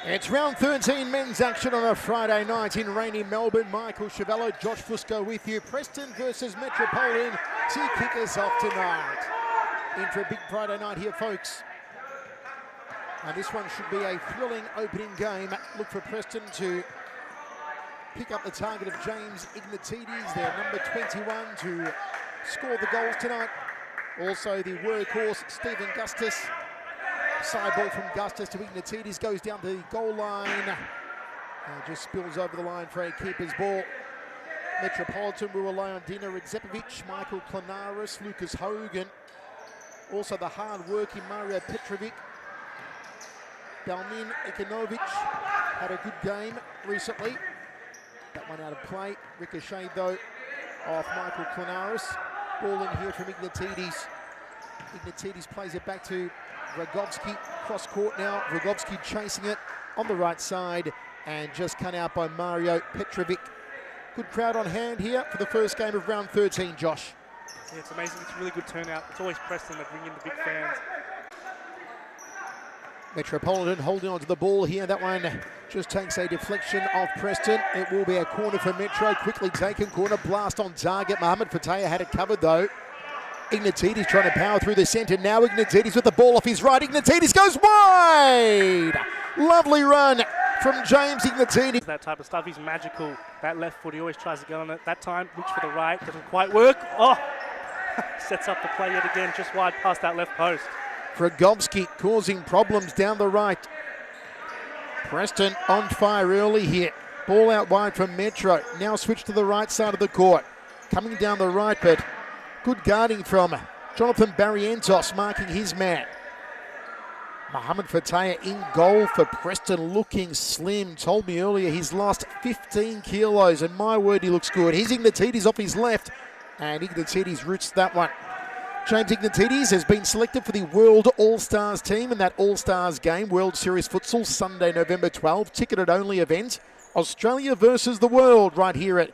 It's round 13 men's action on a Friday night in rainy Melbourne. Michael Chavello, Josh Fusco with you. Preston versus Metropolitan to kick us off tonight. In for a big Friday night here, folks. And this one should be a thrilling opening game. Look for Preston to pick up the target of James Ignatides, their number 21, to score the goals tonight. Also the workhorse, Stephen Gustus. Side ball from Gustus to Ignatides, goes down the goal line. And just spills over the line for a keeper's ball. Metropolitan will rely on Dina Redzepovic, Michael Klanaris, Lucas Hogan. Also the hard-working Mario Petrovic. Balmin Ikanovic had a good game recently. That one out of play. Ricocheted though off Michael Klanaris. Ball in here from Ignatides. Ignatides plays it back to Rogovski, cross court now. Rogovski chasing it on the right side and just cut out by Mario Petrovic. Good crowd on hand here for the first game of round 13, Josh. Yeah, it's amazing. It's a really good turnout. It's always Preston that bring in the big fans. Metropolitan holding on to the ball here. That one just takes a deflection off Preston. It will be a corner for Metro. Quickly taken corner, blast on target. Mohamed Fataya had it covered though. Ignatides trying to power through the centre. Now Ignatides with the ball off his right. Ignatides goes wide! Lovely run from James Ignatides. That type of stuff, he's magical. That left foot, he always tries to get on it. That time, looks for the right, doesn't quite work. Oh! Sets up the play yet again, just wide past that left post. Rogovski causing problems down the right. Preston on fire early here. Ball out wide from Metro. Now switch to the right side of the court. Coming down the right, but good guarding from Jonathan Barrientos, marking his man. Mohamed Fataya in goal for Preston, looking slim. Told me earlier he's lost 15 kilos, and my word, he looks good. Here's Ignatides off his left, and Ignatides roots that one. James Ignatides has been selected for the World All-Stars team in that All-Stars game, World Series Futsal, Sunday, November 12, ticketed-only event. Australia versus the world right here at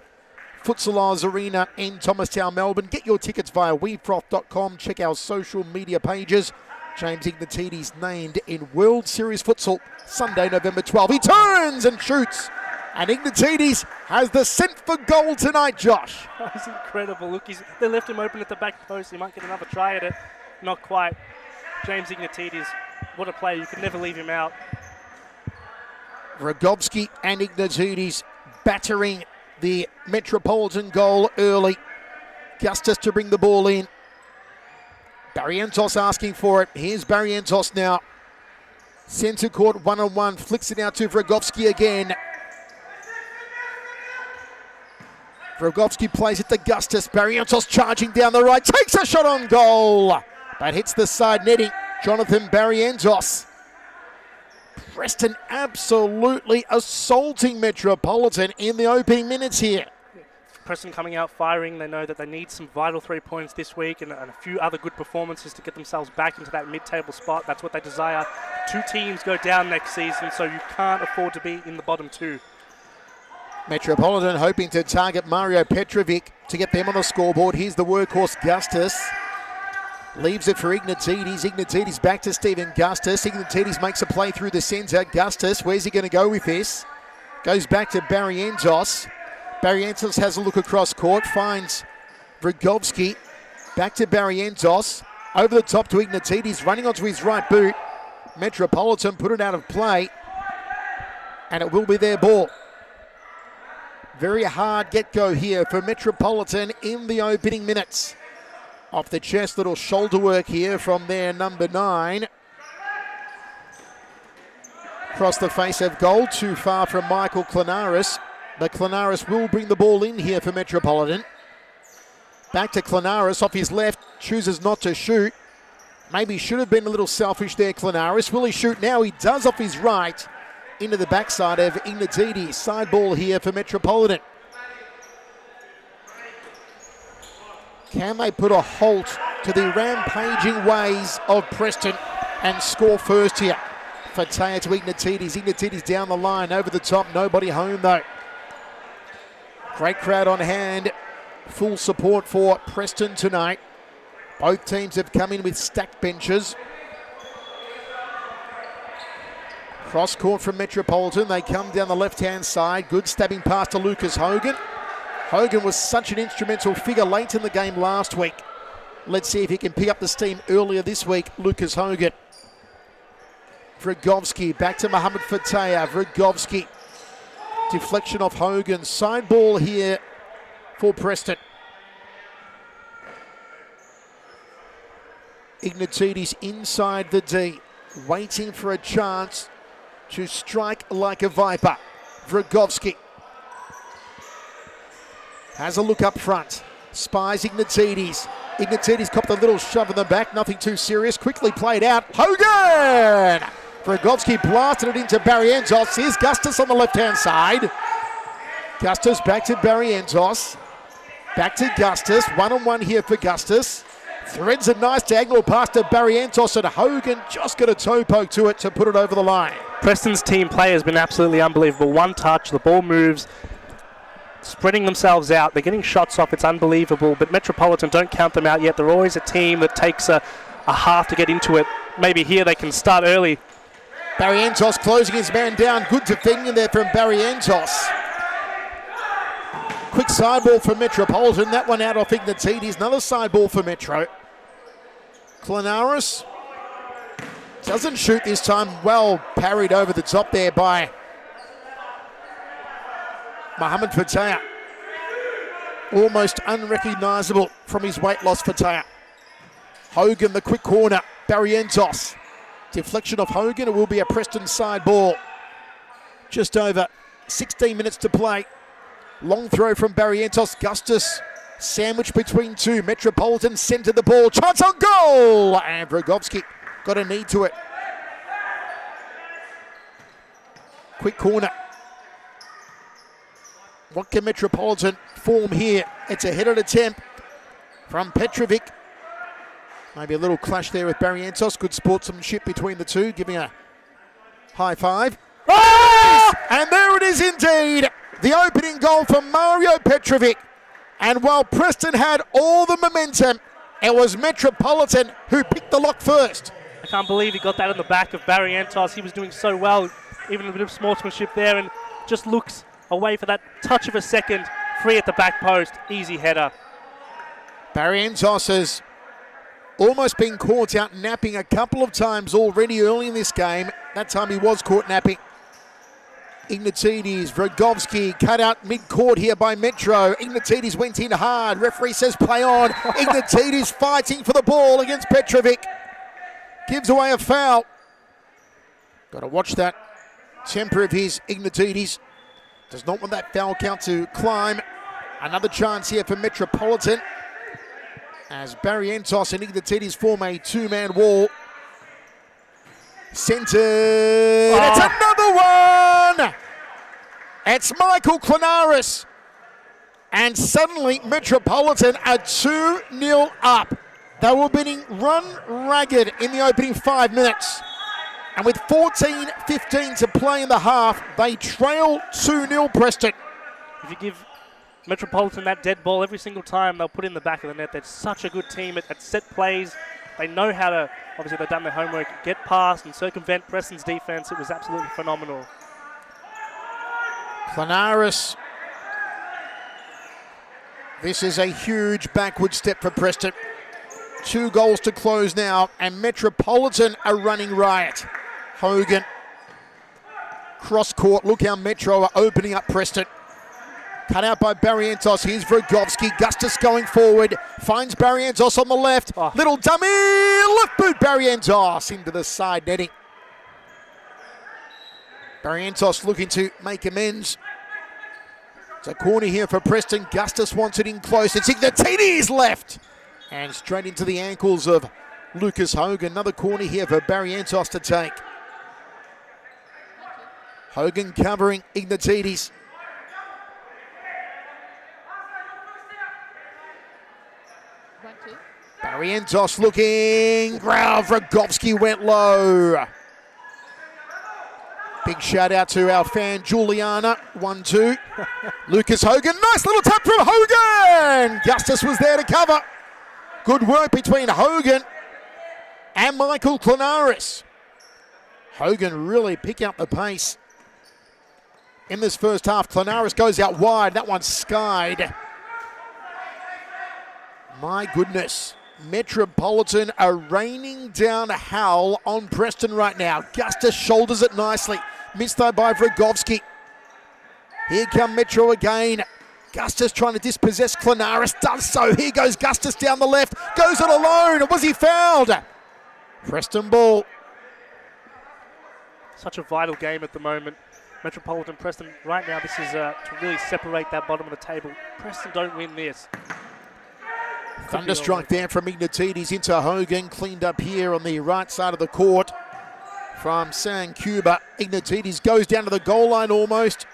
Futsal Oz Arena in Thomastown, Melbourne. Get your tickets via weefroth.com. Check our social media pages. James Ignatides named in World Series Futsal, Sunday, November 12. He turns and shoots. And Ignatides has the scent for goal tonight, Josh. Oh, he's incredible. Look, they left him open at the back post. He might get another try at it. Not quite. James Ignatides, what a player. You could never leave him out. Rogovski and Ignatides battering the Metropolitan goal early. Gustus to bring the ball in. Barrientos asking for it. Here's Barrientos now. Centre court, one-on-one. Flicks it out to Rogovski again. Rogovski plays it to Gustus. Barrientos charging down the right. Takes a shot on goal. But hits the side netting. Jonathan Barrientos. Preston absolutely assaulting Metropolitan in the opening minutes here. Preston coming out firing. They know that they need some vital 3 points this week and a few other good performances to get themselves back into that mid-table spot. That's what they desire. Two teams go down next season, so you can't afford to be in the bottom two. Metropolitan hoping to target Mario Petrovic to get them on the scoreboard. Here's the workhorse Gustus. Leaves it for Ignatides. Ignatides back to Stephen Gustus. Ignatides makes a play through the centre. Gustus, where's he going to go with this? Goes back to Barrientos. Barrientos has a look across court. Finds Rogovski. Back to Barrientos. Over the top to Ignatides. Running onto his right boot. Metropolitan put it out of play. And it will be their ball. Very hard get-go here for Metropolitan in the opening minutes. Off the chest, little shoulder work here from their number 9. Across the face of goal, too far from Michael Klanaris. But Klanaris will bring the ball in here for Metropolitan. Back to Klanaris off his left, chooses not to shoot. Maybe should have been a little selfish there, Klanaris. Will he shoot now? He does off his right. Into the backside of Ignatides. Side ball here for Metropolitan. Can they put a halt to the rampaging ways of Preston and score first here? Fataya to Ignatides. Ignatides down the line, over the top. Nobody home though. Great crowd on hand. Full support for Preston tonight. Both teams have come in with stacked benches. Cross court from Metropolitan. They come down the left-hand side. Good stabbing pass to Lucas Hogan. Hogan was such an instrumental figure late in the game last week. Let's see if he can pick up the steam earlier this week. Lucas Hogan. Vragovski back to Mohamed Fataya. Vragovski. Deflection off Hogan. Side ball here for Preston. Ignatidis inside the D. Waiting for a chance to strike like a viper. Vragovski has a look up front. Spies Ignatidis. Ignatidis copped a little shove in the back. Nothing too serious. Quickly played out. Hogan! Vragovski blasted it into Barrientos. Here's Gustus on the left-hand side. Gustus back to Barrientos. Back to Gustus. One-on-one here for Gustus. Threads a nice diagonal pass to Barrientos, and Hogan just got a toe poke to it to put it over the line. Preston's team play has been absolutely unbelievable. One touch, the ball moves, spreading themselves out. They're getting shots off. It's unbelievable. But Metropolitan, don't count them out yet. They're always a team that takes a half to get into it. Maybe here they can start early. Barrientos closing his man down. Good defending there from Barrientos. Quick side ball for Metropolitan. That one out off Ignatidis. Another side ball for Metro. Klanaris doesn't shoot this time. Well parried over the top there by Mohamed Fataya. Almost unrecognisable from his weight loss, Fataya. Hogan, the quick corner. Barrientos. Deflection of Hogan. It will be a Preston side ball. Just over 16 minutes to play. Long throw from Barrientos. Gustus sandwiched between two. Metropolitan centred the ball. Chance on goal! And Vragovski got a knee to it. Quick corner. What can Metropolitan form here? It's a headed attempt from Petrovic. Maybe a little clash there with Barrientos. Good sportsmanship between the two. Giving a high five. Oh! And there it is indeed. The opening goal for Mario Petrovic. And while Preston had all the momentum, it was Metropolitan who picked the lock first. I can't believe he got that in the back of Barrientos. He was doing so well. Even a bit of sportsmanship there, and just looks away for that touch of a second. Free at the back post. Easy header. Barrientos has almost been caught out napping a couple of times already early in this game. That time he was caught napping. Ignatidis, Vragovski cut out mid-court here by Metro. Ignatidis went in hard. Referee says play on. Ignatidis fighting for the ball against Petrovic. Gives away a foul. Got to watch that temper of his. Ignatidis does not want that foul count to climb. Another chance here for Metropolitan as Barrientos and Ignatidis form a two-man wall. Centered. Oh. It's another one. It's Michael Klanaris. And suddenly Metropolitan are 2-0 up. They were being run ragged in the opening 5 minutes. And with 14:15 to play in the half, they trail 2-0 Preston. If you give Metropolitan that dead ball every single time, they'll put it in the back of the net. They're such a good team at set plays. They know how to, obviously they've done their homework, get past and circumvent Preston's defense. It was absolutely phenomenal. Klanaris. This is a huge backward step for Preston. 2 goals to close now, and Metropolitan are running riot. Hogan. Cross court. Look how Metro are opening up Preston. Cut out by Barrientos. Here's Vragovski. Gustus going forward. Finds Barrientos on the left. Oh. Little dummy. Left boot Barrientos into the side netting. Barrientos looking to make amends. It's a corner here for Preston. Gustus wants it in close. It's Ignatidis left. And straight into the ankles of Lucas Hogan. Another corner here for Barrientos to take. Hogan covering Ignatidis. Barrientos looking. Growl. Vragovski went low. Big shout out to our fan Juliana. 1-2. Lucas Hogan. Nice little tap from Hogan. Gustus was there to cover. Good work between Hogan and Michael Klanaris. Hogan really picking up the pace in this first half. Clanaris goes out wide. That one's skied. My goodness. Metropolitan are raining down a howl on Preston right now. Gustus shoulders it nicely. Missed though by Vragovski. Here come Metro again. Gustus trying to dispossess Clanaris. Does so. Here goes Gustus down the left. Goes it alone. Was he fouled? Preston ball. Such a vital game at the moment. Metropolitan Preston right now, this is to really separate that bottom of the table. Preston don't win this. Thunderstrike there from Ignatides into Hogan. Cleaned up here on the right side of the court from San Cuba. Ignatides goes down to the goal line almost.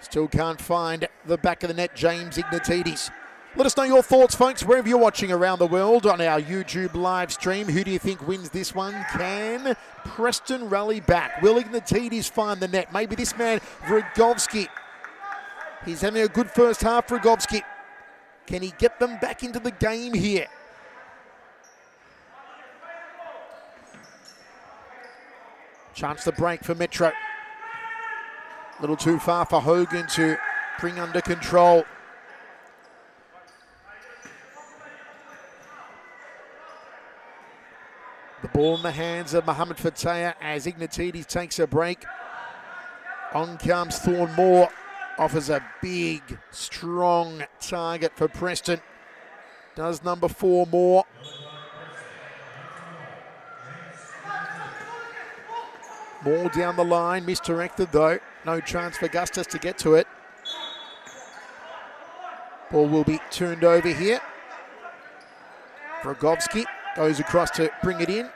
Still can't find the back of the net, James Ignatides. Let us know your thoughts, folks, wherever you're watching around the world on our YouTube live stream. Who do you think wins this one? Can Preston rally back? Will Ignatides find the net? Maybe this man, Vragovski. He's having a good first half, Vragovski. Can he get them back into the game here? Chance to break for Metro. A little too far for Hogan to bring under control. The ball in the hands of Mohamed Fataya as Ignatides takes a break. On comes Thornmore. Offers a big, strong target for Preston. Does number 4 more. Ball down the line, misdirected though. No chance for Gustus to get to it. Ball will be turned over here. Vragovski goes across to bring it in.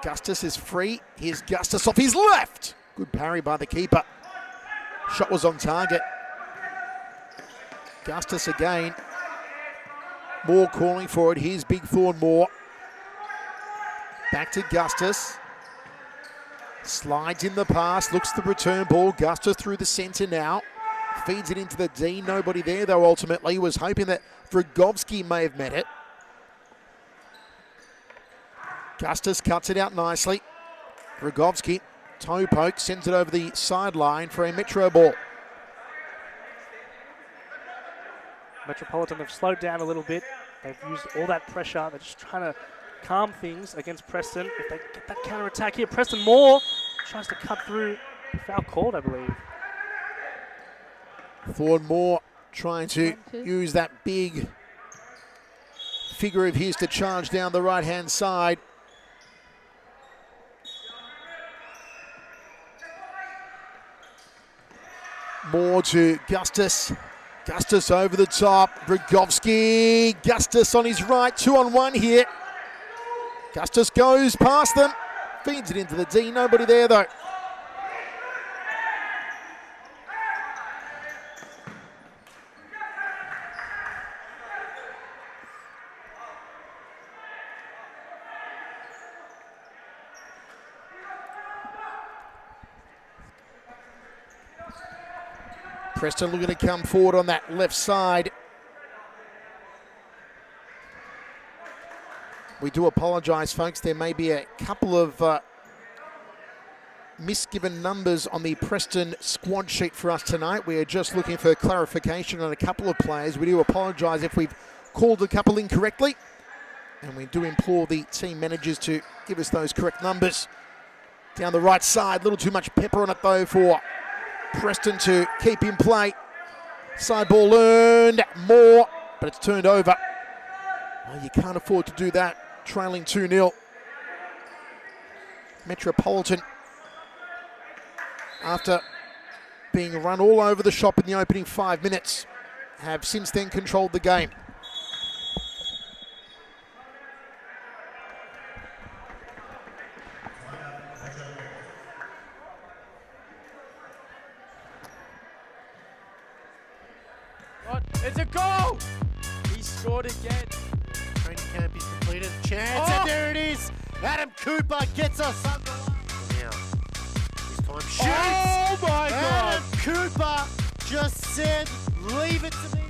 Gustus is free. Here's Gustus off his left. Good parry by the keeper. Shot was on target. Gustus again. Moore calling for it. Here's Big Thornmore. Back to Gustus. Slides in the pass. Looks the return ball. Gustus through the centre now. Feeds it into the D. Nobody there though ultimately. Was hoping that Vragovski may have met it. Gustus cuts it out nicely. Vragovski, toe poke, sends it over the sideline for a Metro ball. Metropolitan have slowed down a little bit. They've used all that pressure. They're just trying to calm things against Preston. If they get that counter-attack here, Preston Moore tries to cut through. Foul called, I believe. Thornmore trying to use that big figure of his to charge down the right-hand side. Moore to Gustus. Gustus over the top. Vragovski. Gustus on his right. 2-on-1 here. Gustus goes past them. Feeds it into the D. Nobody there though. Preston looking to come forward on that left side. We do apologise, folks. There may be a couple of misgiven numbers on the Preston squad sheet for us tonight. We are just looking for clarification on a couple of players. We do apologise if we've called a couple incorrectly. And we do implore the team managers to give us those correct numbers. Down the right side, a little too much pepper on it though for Preston to keep in play. Side ball earned, Moore, but it's turned over. Well, you can't afford to do that, trailing 2-0. Metropolitan, after being run all over the shop in the opening 5 minutes, have since then controlled the game. It's a goal! He scored again. Training camp is completed. Chance, and there it is. Adam Cooper gets us under. Now, this time shoots. Oh my God! Adam Cooper just said, leave it to me.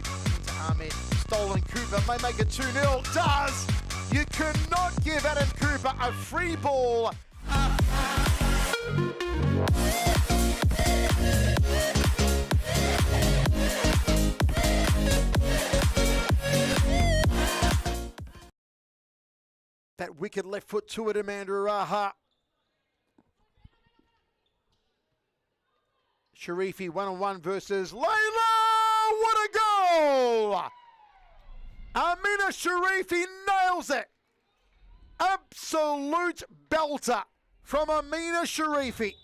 Ahmed, stolen Cooper, may make it 2-0. Does! You cannot give Adam Cooper a free ball. That wicked left foot to it, Amanda Araha. Sharifi 1-on-1 versus Layla. What a goal! Amina Sharifi nails it. Absolute belter from Amina Sharifi.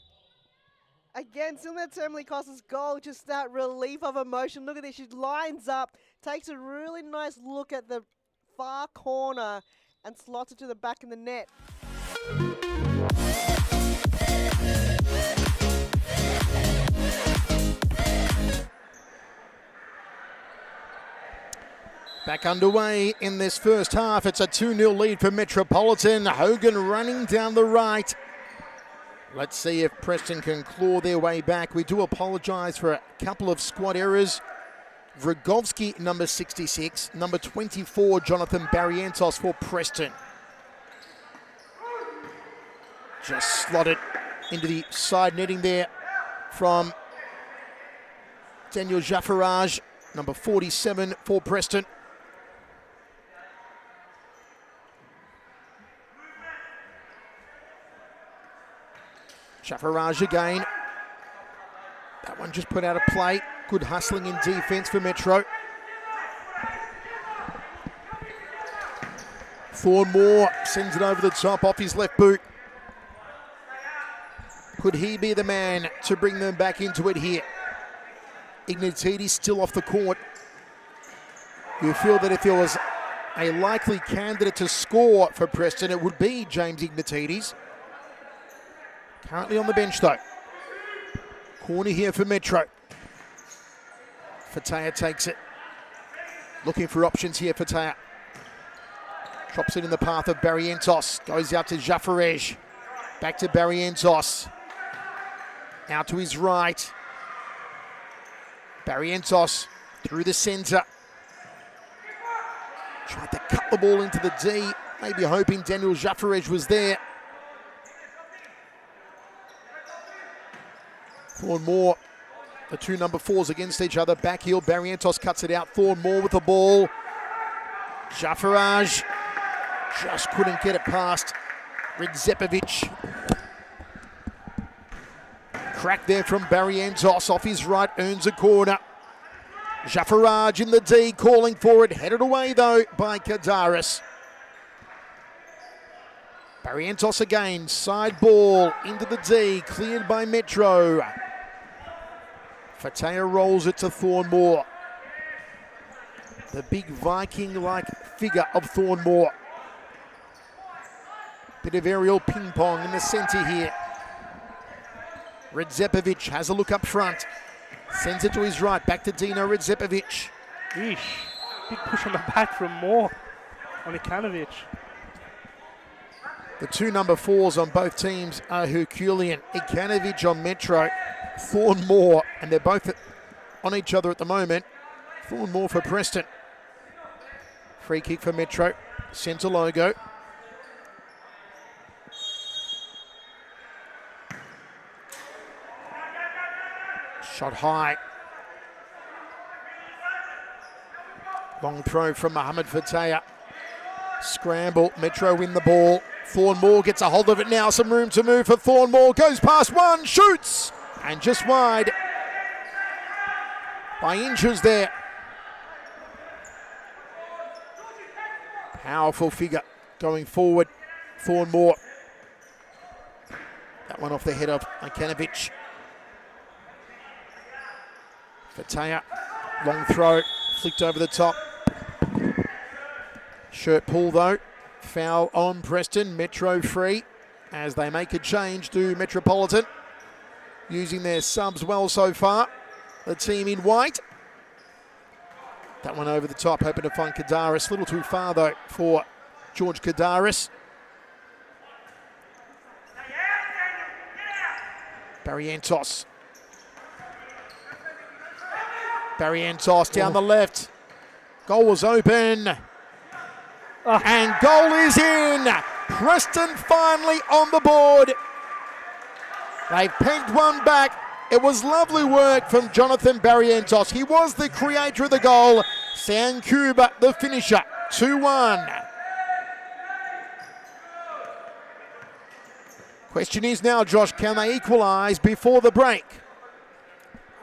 Again, similar to Emily Costa's goal, just that relief of emotion. Look at this, she lines up, takes a really nice look at the far corner and slots it to the back of the net. Back underway in this first half. It's a 2-0 lead for Metropolitan. Hogan running down the right. Let's see if Preston can claw their way back. We do apologise for a couple of squad errors. Vragovsky, number 66. Number 24, Jonathan Barrientos for Preston. Just slotted into the side netting there from Daniel Jaffaraj, number 47 for Preston. Jaffaraj again. That one just put out of play. Good hustling in defence for Metro. Thornmore sends it over the top off his left boot. Could he be the man to bring them back into it here? Ignatides still off the court. You feel that if there was a likely candidate to score for Preston, it would be James Ignatides. Currently on the bench though. Corner here for Metro. Fataya takes it. Looking for options here, Fataya. Drops it in the path of Barrientos. Goes out to Jaffaraj. Back to Barrientos. Out to his right. Barrientos through the centre. Tried to cut the ball into the D. Maybe hoping Daniel Jaffaraj was there. Thornmore, the two number 4s against each other. Back heel, Barrientos cuts it out. Thornmore with the ball. Jaffaraj just couldn't get it past Ridzepovic. Crack there from Barrientos off his right, earns a corner. Jaffaraj in the D, calling for it. Headed away though by Kadaris. Barrientos again, side ball into the D, cleared by Metro. Fataya rolls it to Thornmore. The big Viking-like figure of Thornmore. Bit of aerial ping pong in the centre here. Ridzepovic has a look up front. Sends it to his right, back to Dino Ridzepovic. Eesh, big push on the back from Moore on Ikanovic. The two number 4s on both teams are Herculean. Ikanovic on Metro, Thornmore, and they're both on each other at the moment. Thornmore for Preston. Free kick for Metro, centre logo. Shot high. Long throw from Mohamed Fataya. Scramble, Metro win the ball. Thornmore gets a hold of it now. Some room to move for Thornmore. Goes past one, shoots, and just wide. By inches there. Powerful figure going forward. Thornmore. That one off the head of Ikanovic. Fataya, long throw, flicked over the top. Shirt pull though, foul on Preston, Metro free as they make a change to Metropolitan. Using their subs well so far, the team in white. That one over the top, hoping to find Kadaris, a little too far though for George Kadaris. Barrientos. Barrientos down the left. Goal was open. And goal is in. Preston finally on the board. They've pegged one back. It was lovely work from Jonathan Barrientos. He was the creator of the goal. Sankuba, the finisher. 2-1. Question is now, Josh, can they equalise before the break?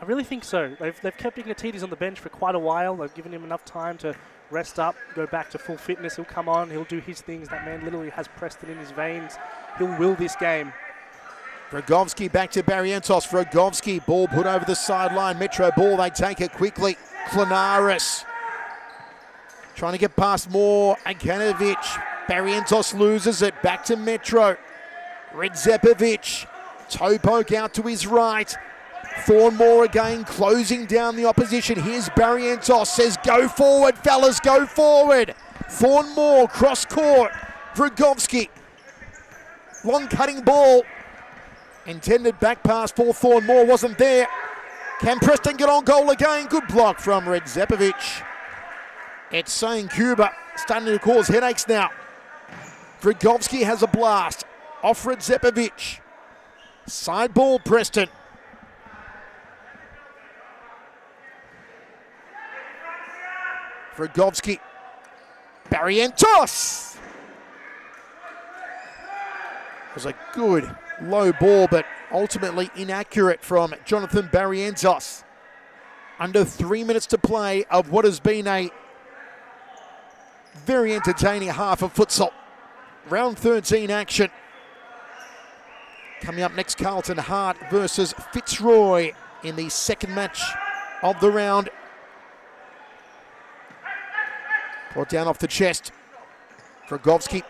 I really think so. They've kept Ignatides on the bench for quite a while. They've given him enough time to rest up, go back to full fitness. He'll come on, he'll do his things. That man literally has Preston in his veins. He'll will this game. Rogovski back to Barrientos. Rogovski, ball put over the sideline. Metro ball, they take it quickly. Klanaris trying to get past Moore. Ankanovic. Barrientos loses it. Back to Metro. Redzepovic. Toe poke out to his right. Thornmore again closing down the opposition. Here's Barrientos, says go forward, fellas, go forward. Thornmore cross court. Rogovski. Long cutting ball. Intended back pass for Thornmore, wasn't there. Can Preston get on goal again? Good block from Redzepovic. It's St. Cuba starting to cause headaches now. Rogovski has a blast. Off Redzepovic. Side ball, Preston. Rogovski. Barrientos. It was a good low ball, but ultimately inaccurate from Jonathan Barrientos. Under 3 minutes to play of what has been a very entertaining half of futsal. Round 13 action. Coming up next, Carlton Hart versus Fitzroy in the second match of the round. Brought down off the chest. Rogovski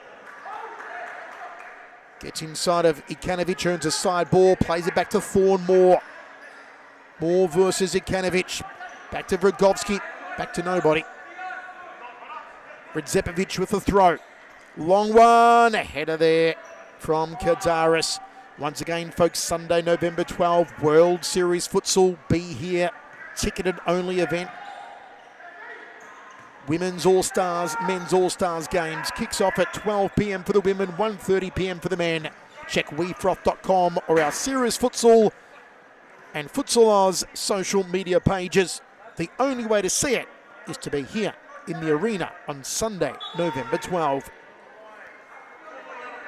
gets inside of Ikanovic, earns a side ball, plays it back to Thornmore. Moore versus Ikanovic. Back to Rogovski, back to nobody. Redzepovic with the throw. Long one, a header there from Kadaris. Once again, folks, Sunday, November 12, World Series Futsal. Be here, ticketed only event. Women's All-Stars, Men's All-Stars games kicks off at 12 p.m. for the women, 1:30 p.m. for the men. Check wefroth.com or our Series Futsal and Futsal Oz social media pages. The only way to see it is to be here in the arena on Sunday, November 12.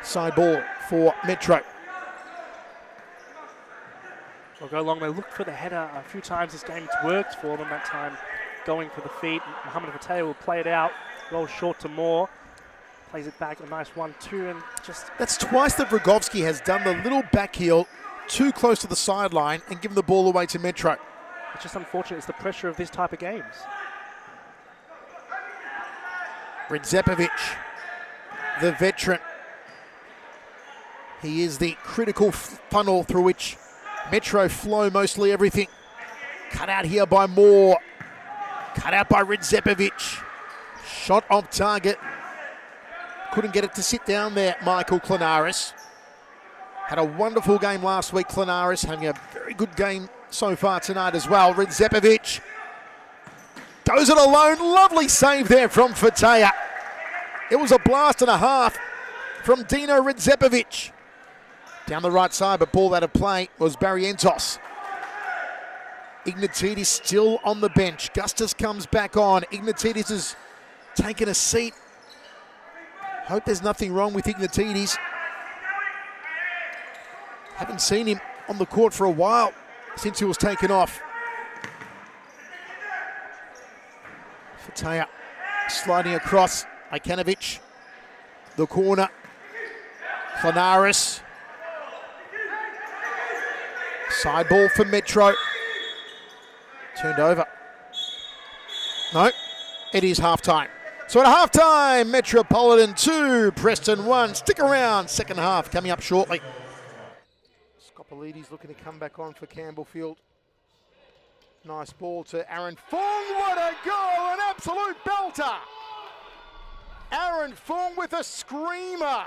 Side ball for Metro. They'll go long. They looked for the header a few times this game. It's worked for them that time. Going for the feet. Mohamed Fateh will play it out. Rolls short to Moore. Plays it back. A nice 1-2 and just... That's twice that Rogovski has done the little back heel too close to the sideline and given the ball away to Metro. It's just unfortunate. It's the pressure of this type of games. Redzepovic, the veteran. He is the critical funnel through which Metro flow mostly everything. Cut out here by Moore. Cut out by Redzepovic. Shot off target. Couldn't get it to sit down there, Michael Klanaris. Had a wonderful game last week, Klanaris, having a very good game so far tonight as well. Redzepovic goes it alone. Lovely save there from Fatea. It was a blast and a half from Dino Redzepovic. Down the right side, but ball out of play was Barrientos. Ignatides still on the bench. Gustus comes back on. Ignatides has taken a seat. Hope there's nothing wrong with Ignatides. Haven't seen him on the court for a while since he was taken off. Fatea sliding across. Ikanovic. The corner. Klanaris. Side ball for Metro. Turned over. No, it is halftime. So at halftime, Metropolitan 2, Preston 1. Stick around, second half coming up shortly. Scopolides looking to come back on for Campbellfield. Nice ball to Aaron Fong. What a goal, an absolute belter. Aaron Fong with a screamer.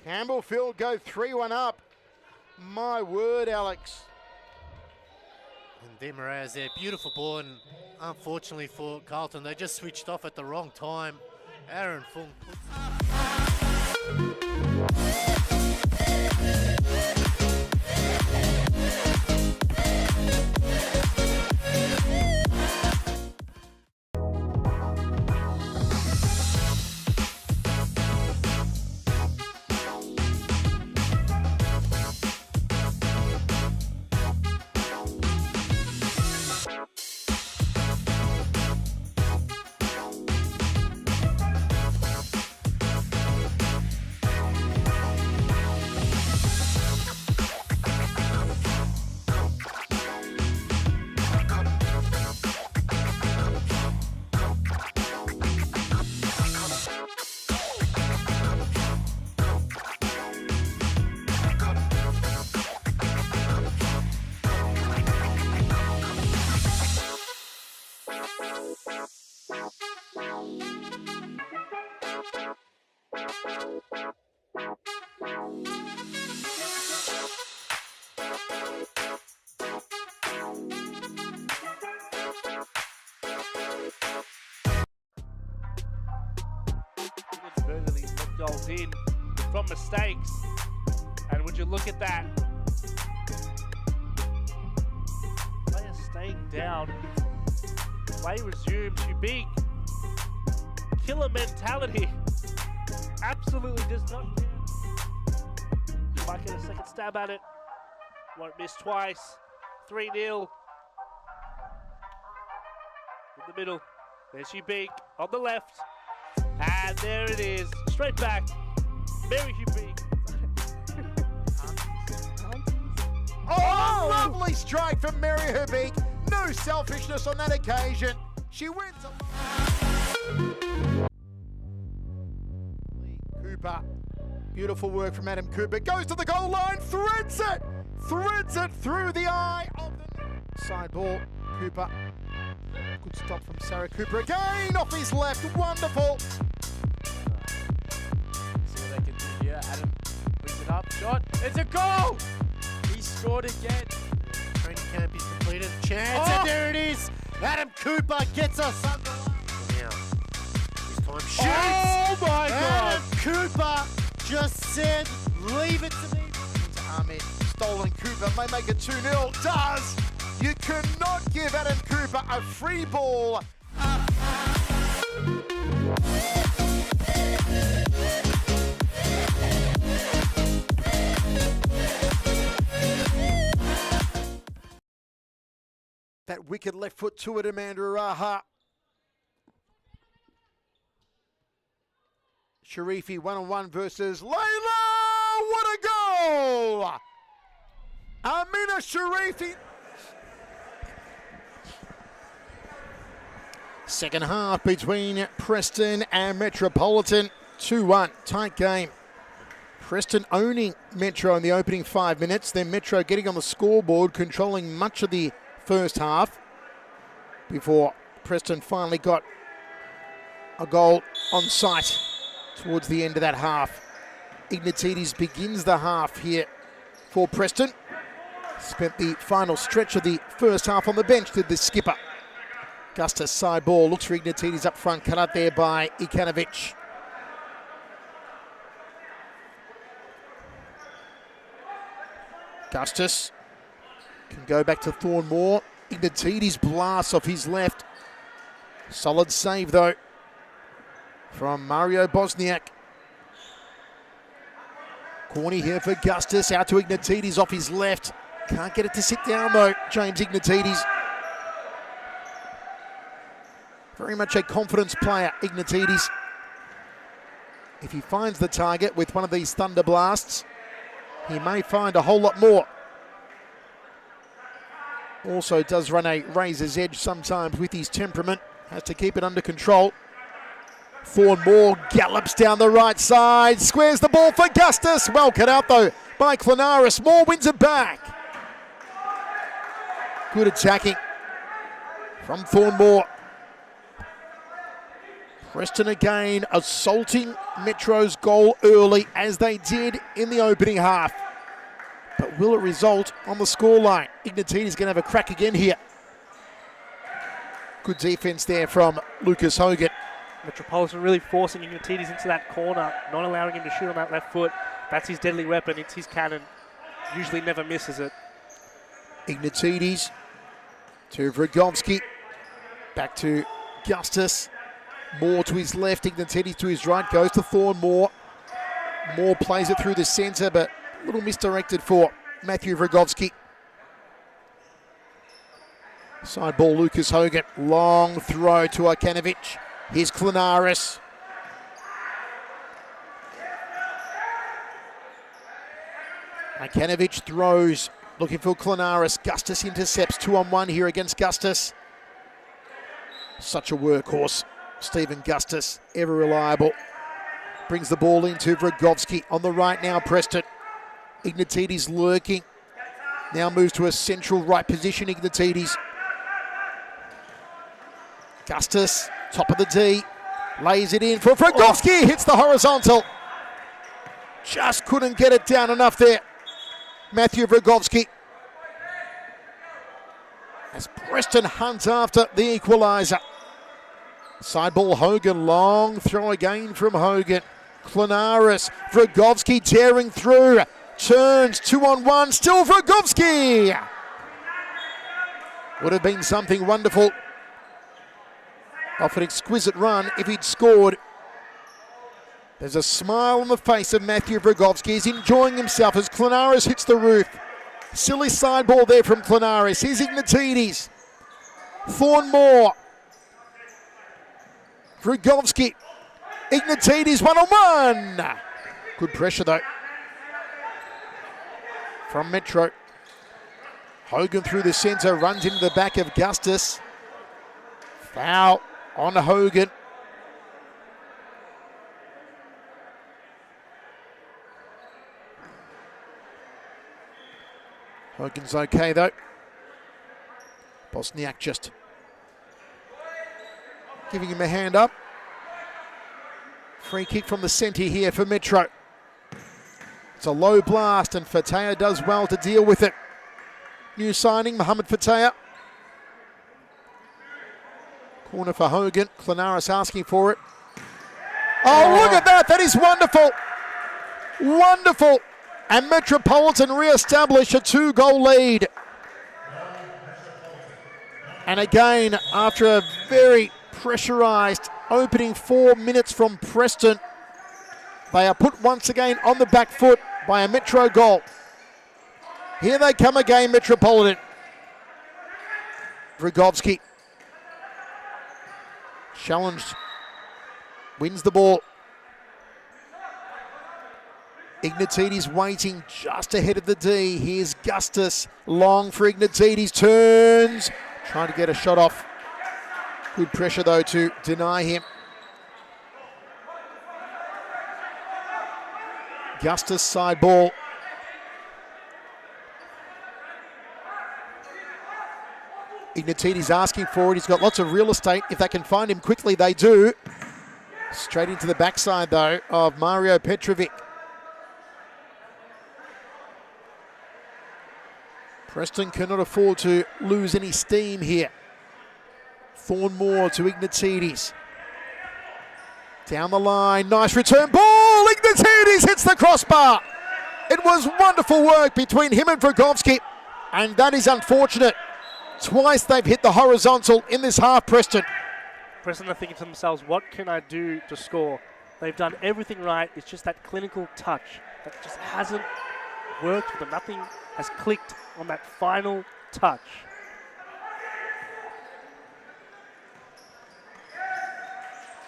Campbellfield go 3-1 up. My word, Alex. And De Moraes there, beautiful ball, and unfortunately for Carlton, they just switched off at the wrong time. Aaron Fung Burnley got goals in from mistakes, and would you look at that? Player staying down. Play resumes. You big killer mentality. Absolutely does not care. Might get a second stab at it. Won't miss twice. 3-0. In the middle. There's you big on the left. And there it is. Straight back. Mary Hubig. Oh, lovely strike from Mary Hubig. No selfishness on that occasion. She wins. Cooper. Beautiful work from Adam Cooper. Goes to the goal line. Threads it. Threads it through the eye of the side ball. Cooper. Good stop from Sarah Cooper again. Off his left. Wonderful. See what they can do here. Adam brings it up. Shot. It's a goal! He scored again. Training camp is completed. Chance, Oh! and there it is. Adam Cooper gets us under. Now, this time shoots. Oh my God! Adam Cooper just said, leave it to me. Ahmed. Stolen. Cooper may make it 2-0. Does. You cannot give Adam Cooper a free ball. That wicked left foot to it, Amanda Araha. Sharifi 1-on-1 versus Layla. What a goal! Amina Sharifi. Second half between Preston and Metropolitan. 2-1, tight game. Preston owning Metro in the opening 5 minutes, then Metro getting on the scoreboard, controlling much of the first half before Preston finally got a goal on sight towards the end of that half. Ignatides begins the half here for Preston. Spent the final stretch of the first half on the bench, did the skipper. Gustus side ball, looks for Ignatides up front, cut out there by Ikanovic. Gustus can go back to Thornmore. Ignatides blasts off his left. Solid save though from Mario Bosniak. Corny here for Gustus, out to Ignatides off his left. Can't get it to sit down though, James Ignatides. Very much a confidence player, Ignatides. If he finds the target with one of these thunder blasts, he may find a whole lot more. Also does run a razor's edge sometimes with his temperament. Has to keep it under control. Thornmore gallops down the right side. Squares the ball for Gustus. Well cut out though by Clanaris. Moore wins it back. Good attacking from Thornmore. Preston again assaulting Metro's goal early as they did in the opening half. But will it result on the scoreline? Ignatides is going to have a crack again here. Good defence there from Lucas Hogan. Metropolitan really forcing Ignatides into that corner, not allowing him to shoot on that left foot. That's his deadly weapon, it's his cannon. Usually never misses it. Ignatides to Vragovsky. Back to Gustus. Moore to his left, Ignatides to his right, goes to Thornmore. Moore plays it through the centre, but a little misdirected for Matthew Vragovsky. Side ball, Lucas Hogan. Long throw to Ikanovic. Here's Clanaris. Ikanovic throws, looking for Clanaris. Gustus intercepts, 2-on-1 here against Gustus. Such a workhorse. Stephen Gustus, ever reliable. Brings the ball into Vragovsky on the right now, Preston. Ignatides lurking. Now moves to a central right position, Ignatides. Gustus, top of the D. Lays it in for Vragovsky. Hits the horizontal. Just couldn't get it down enough there. Matthew Vrogovski. As Preston hunts after the equaliser. Side ball Hogan, long throw again from Hogan. Klinaris, Vrogovski tearing through. Turns 2-on-1, still Vrogovski. Would have been something wonderful. Off an exquisite run if he'd scored. There's a smile on the face of Matthew Vrogovski. He's enjoying himself as Klinaris hits the roof. Silly side ball there from Klinaris. Here's Ignatidis. Thornmore. Vrogovski. Ignatidis 1-on-1. Good pressure though from Metro. Hogan through the centre, runs into the back of Gustus. Foul on Hogan. Hogan's okay though. Bosniak just giving him a hand up. Free kick from the centre here for Metro. It's a low blast and Fataya does well to deal with it. New signing, Mohamed Fataya. Corner for Hogan. Klinaris asking for it. Oh, look at that. That is wonderful. Wonderful. And Metropolitan re-establish a 2-goal lead. And again, after a very pressurised opening 4 minutes from Preston, they are put once again on the back foot by a Metro goal. Here they come again, Metropolitan. Vrogovski. Challenged. Wins the ball. Ignatidis waiting just ahead of the D. Here's Gustus. Long for Ignatidis. Turns. Trying to get a shot off. Good pressure though to deny him. Gustus side ball. Ignatidis asking for it. He's got lots of real estate. If they can find him quickly, they do. Straight into the backside, though, of Mario Petrovic. Preston cannot afford to lose any steam here. Thornmore to Ignatidis. Down the line. Nice return ball. Ignatidis hits the crossbar. It was wonderful work between him and Vrogovski, and that is unfortunate. Twice they've hit the horizontal in this half, Preston. Preston are thinking to themselves, what can I do to score? They've done everything right. It's just that clinical touch that just hasn't worked for them. Nothing has clicked on that final touch.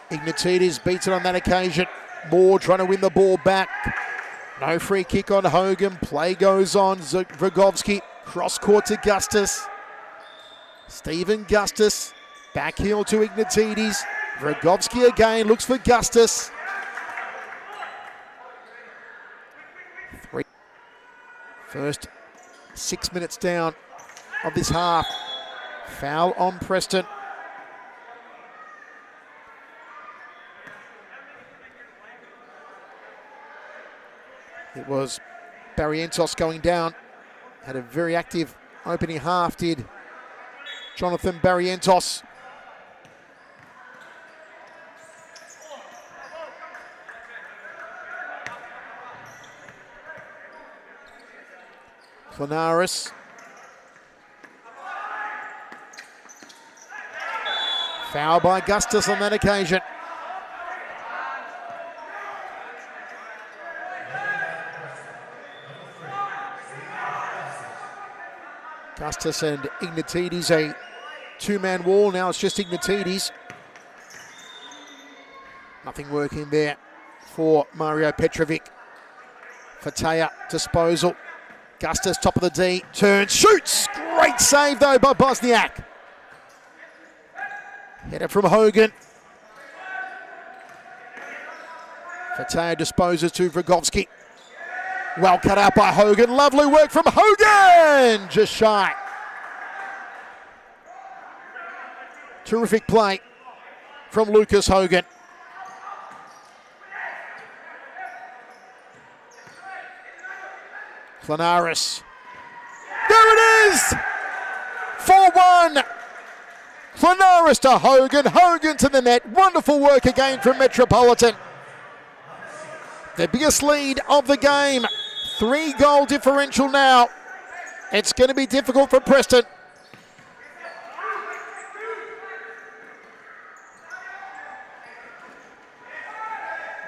Ignatidis beats it on that occasion. Moore trying to win the ball back. No free kick on Hogan. Play goes on. Vrogovski cross court to Gustus. Stephen Gustus, back heel to Ignatidis. Vrogovski again, looks for Gustus. First 6 minutes down of this half. Foul on Preston. It was Barrientos going down. Had a very active opening half, did Jonathan Barrientos. Klinaris. Foul by Gustus on that occasion. Gustus and Ignatidis, a two-man wall. Now it's just Ignatidis. Nothing working there for Mario Petrovic. Fataya, disposal. Gustus, top of the D, turns, shoots! Great save though by Bosniak. Header from Hogan. Fataya disposes to Vrogovski. Well cut out by Hogan. Lovely work from Hogan! Just shy. Terrific play from Lucas Hogan. Klanaris. There it is! 4-1. Klanaris to Hogan. Hogan to the net. Wonderful work again from Metropolitan. The biggest lead of the game. 3-goal differential now. It's going to be difficult for Preston.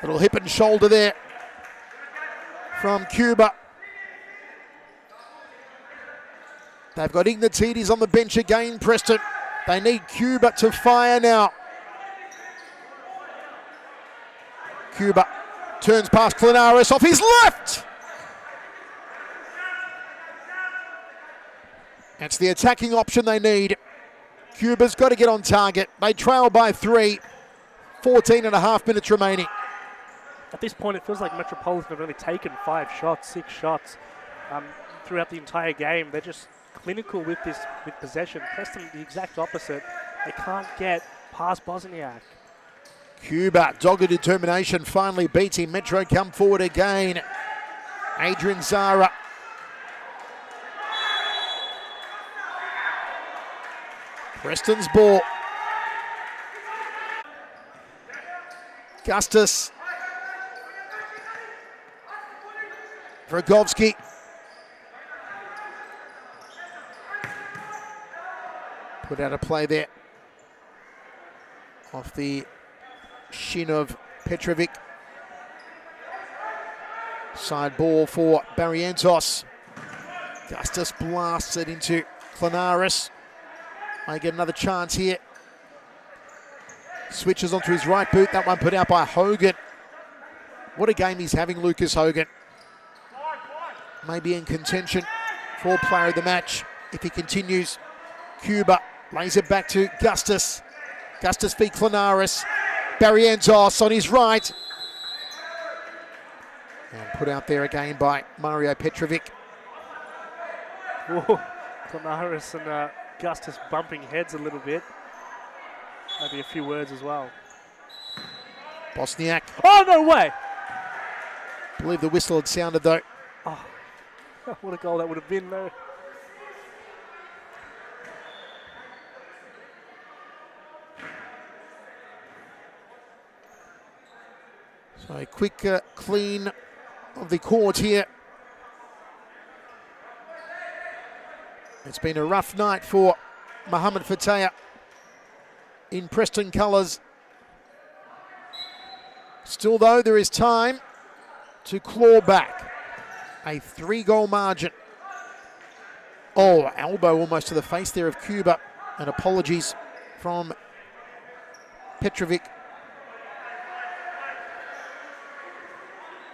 Little hip and shoulder there from Cuba. They've got Ignatidis on the bench again, Preston. They need Cuba to fire now. Cuba turns past Klanaris off his left. That's the attacking option they need. Cuba's got to get on target. They trail by 3. 14 and a half minutes remaining. At this point, it feels like Metropolitan have only taken 5 shots, 6 shots throughout the entire game. They're just clinical with possession. Preston, the exact opposite. They can't get past Bosniak. Cuba, dogged determination, finally beats him. Metro come forward again. Adrian Zara. Preston's ball. Gustus. Vragovsky. Put out a play there. Off the shin of Petrovic. Side ball for Barrientos. Gustus blasts it into Klanaris. May get another chance here. Switches onto his right boot. That one put out by Hogan. What a game he's having, Lucas Hogan. Maybe in contention for player of the match if he continues. Cuba lays it back to Gustus. Gustus v Klanaris. Barrientos on his right. And put out there again by Mario Petrovic. Whoa. Klanaris and Gustus bumping heads a little bit. Maybe a few words as well. Bosniak. Oh, no way! I believe the whistle had sounded though. Oh, what a goal that would have been though. So a quick clean of the court here. It's been a rough night for Mohamed Fataya in Preston colours. Still though, there is time to claw back. A 3-goal margin. Oh, elbow almost to the face there of Cuba. And apologies from Petrovic.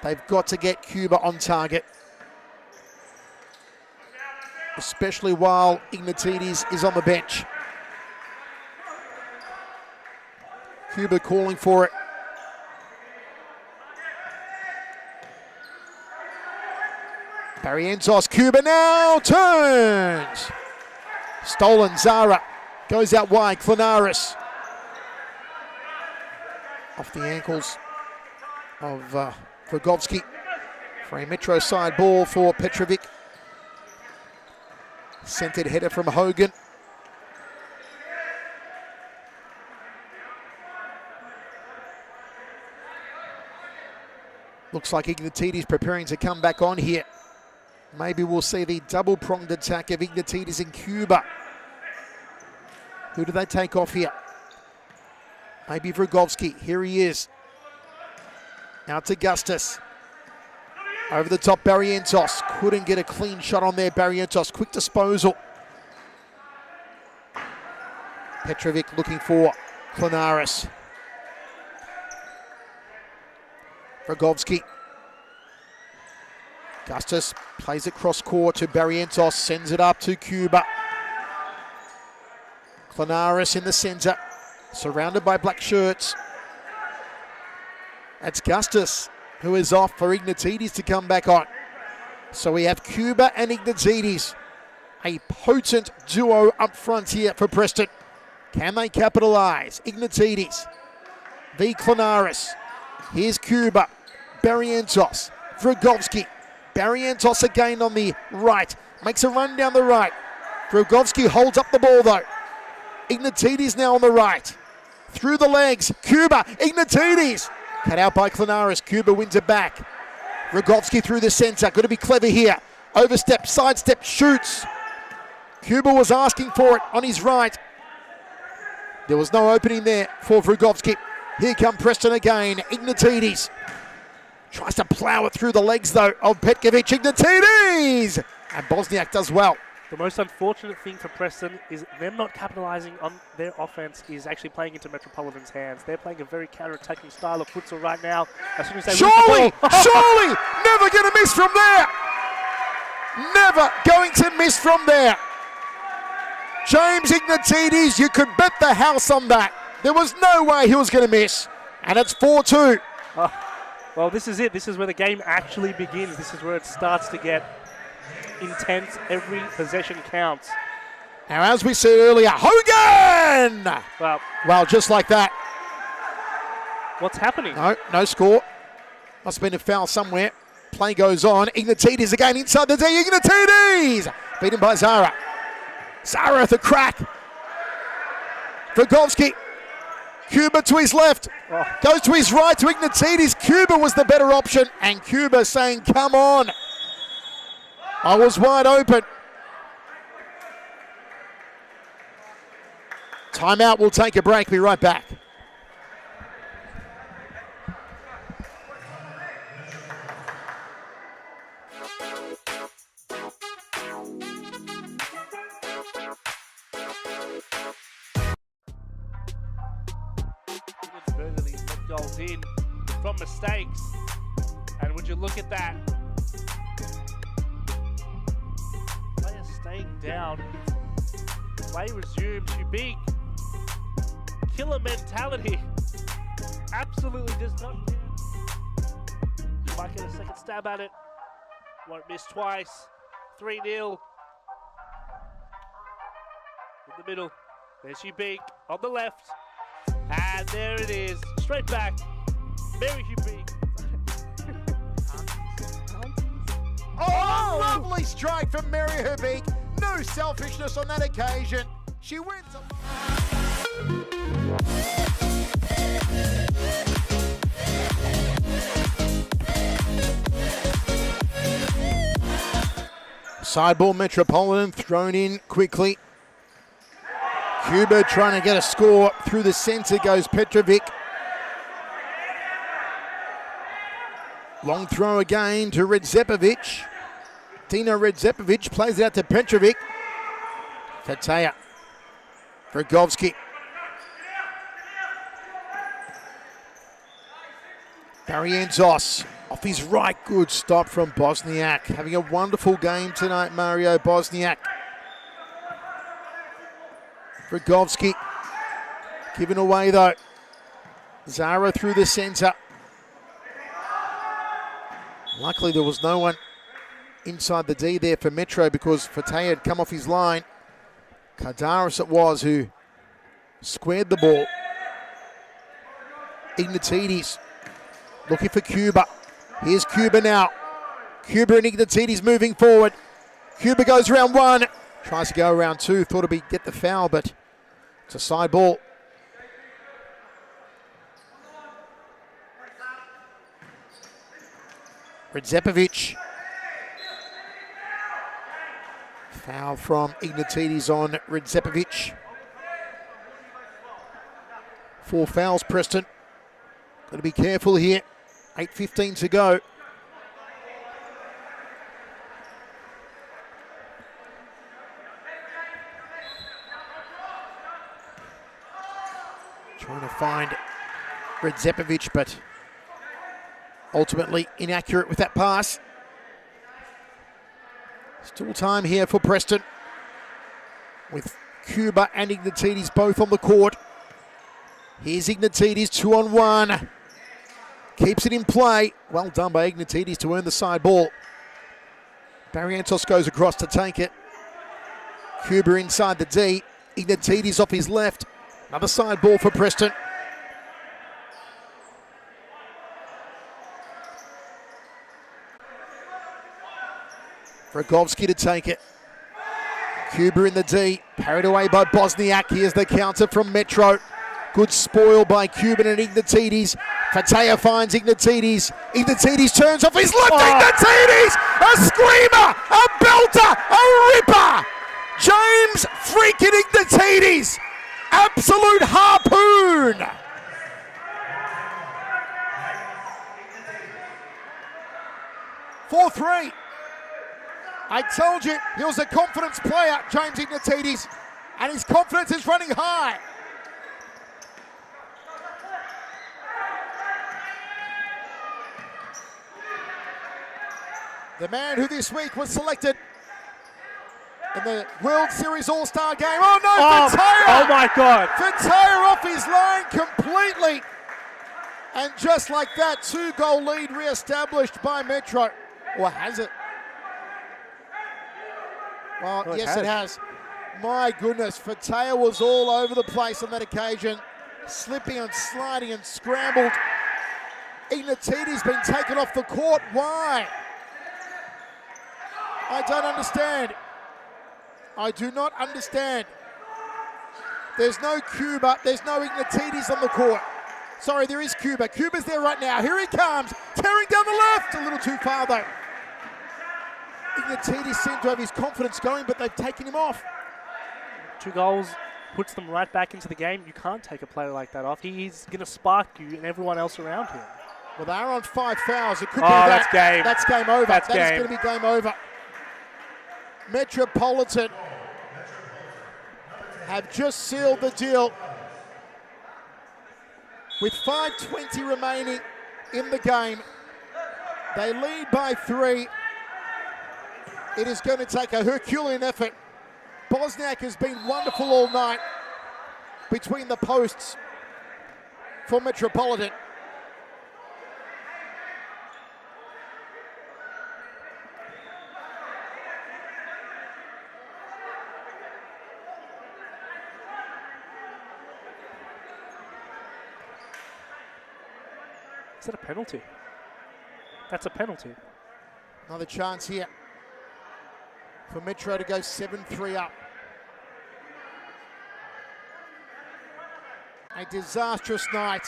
They've got to get Cuba on target. Especially while Ignatidis is on the bench. Cuba calling for it. Barrientos, Cuba now turns. Stolen, Zara goes out wide, Klanaris. Off the ankles of Vragovsky. For a Metro side ball for Petrovic. Centered header from Hogan. Looks like Ignatidis preparing to come back on here. Maybe we'll see the double-pronged attack of Ignatidis and Cuba. Who do they take off here? Maybe Vragovsky. Here he is. Out to Gustus. Over the top, Barrientos. Couldn't get a clean shot on there, Barrientos. Quick disposal. Petrovic looking for Klanaris. Vragovsky. Gustus plays it cross court to Barrientos, sends it up to Cuba. Klanaris in the centre, surrounded by black shirts. That's Gustus, who is off for Ignatidis to come back on. So we have Cuba and Ignatidis, a potent duo up front here for Preston. Can they capitalise? Ignatidis v Klanaris. Here's Cuba, Barrientos, Vragovsky. Barrientos again on the right. Makes a run down the right. Vrogovski holds up the ball though. Ignatidis now on the right. Through the legs. Cuba. Ignatidis. Cut out by Klinaris. Cuba wins it back. Vrogovski through the centre. Got to be clever here. Overstep, sidestep, shoots. Cuba was asking for it on his right. There was no opening there for Vrogovski. Here come Preston again. Ignatidis. Tries to plough it through the legs though of Petkovic. Ignatidis! And Bosniak does well. The most unfortunate thing for Preston is them not capitalising on their offense is actually playing into Metropolitan's hands. They're playing a very counter-attacking style of futsal right now. As soon as they Surely! Surely! Never going to miss from there! Never going to miss from there. James Ignatidis, you could bet the house on that. There was no way he was going to miss. And it's 4-2. Well, this is it. This is where the game actually begins. This is where it starts to get intense. Every possession counts. Now, as we said earlier, Hogan! Well, just like that. What's happening? No score. Must have been a foul somewhere. Play goes on. Ignatidis again inside the D. Ignatidis! Beaten by Zara. Zara at the crack. Vrogovski. Cuba to his left. Goes to his right to Ignatidis. Cuba was the better option. And Cuba saying, come on. I was wide open. Timeout. We'll take a break. Be right back. Burley got goals in from mistakes. And would you look at that? Player staying down. Play resumes. You big killer mentality. Absolutely does not care. Might get a second stab at it. Won't miss twice. 3-0. In the middle. There's you big on the left. And there it is. Straight back. Mary Hugh Big. Oh, lovely strike from Mary Hubik. No selfishness on that occasion. She wins. Sideball Metropolitan thrown in quickly. Cuba trying to get a score through the centre goes Petrovic. Long throw again to Redzepovic. Dino Redzepovic plays it out to Petrovic. Fatea. Vrogovski. Barrientos off his right. Good stop from Bosniak. Having a wonderful game tonight, Mario Bosniak. Vrogovski. Given away though. Zara through the centre. Luckily there was no one inside the D there for Metro because Fatea had come off his line. Kardaris it was who squared the ball. Ignatidis looking for Cuba. Here's Cuba now. Cuba and Ignatidis moving forward. Cuba goes round one. Tries to go around two. Thought he'd get the foul, but it's a side ball. Redzepovic. Foul from Ignatidis on Redzepovic. 4 fouls, Preston. Got to be careful here. 8:15 to go. Trying to find Redzepovic, but ultimately inaccurate with that pass. Still time here for Preston with Cuba and Ignatidis both on the court. Here's Ignatidis 2-on-1. Keeps it in play. Well done by Ignatidis to earn the side ball. Barrientos goes across to take it. Cuba inside the D. Ignatidis off his left. Another side ball for Preston. Rogovski to take it. Cuba in the D, parried away by Bosniak. Here's the counter from Metro. Good spoil by Cuban and Ignatides. Fatea finds Ignatides. Ignatides turns off his left. Ignatides! A screamer! A belter! A ripper! James freaking Ignatides! Absolute harpoon! (4-3). I told you he was a confidence player, James Ignatides, and his confidence is running high. The man who this week was selected in the World Series All-Star game. Oh no, Fatea! Oh my God. Fatea off his line completely. And just like that, 2-goal lead re-established by Metro. Or has it? Well, yes, it has. My goodness, Fatea was all over the place on that occasion. Slipping and sliding and scrambled. Ignatides been taken off the court. Why? I don't understand. I do not understand. There's no Cuba. There's no Ignatides on the court. Sorry, there is Cuba. Cuba's there right now. Here he comes. Tearing down the left. A little too far, though. Ignatides seemed to have his confidence going, but they've taken him off. 2 goals puts them right back into the game. You can't take a player like that off. He's going to spark you and everyone else around him. Well, they're on 5 fouls. It could be that. That's game. That's game over. That's That game. is going to be game over. Metropolitan have just sealed the deal with 5:20 remaining in the game. They lead by 3. It is going to take a Herculean effort. Bosniak has been wonderful all night between the posts for Metropolitan. Is that a penalty? That's a penalty. Another chance here for Metro to go 7-3 up. A disastrous night.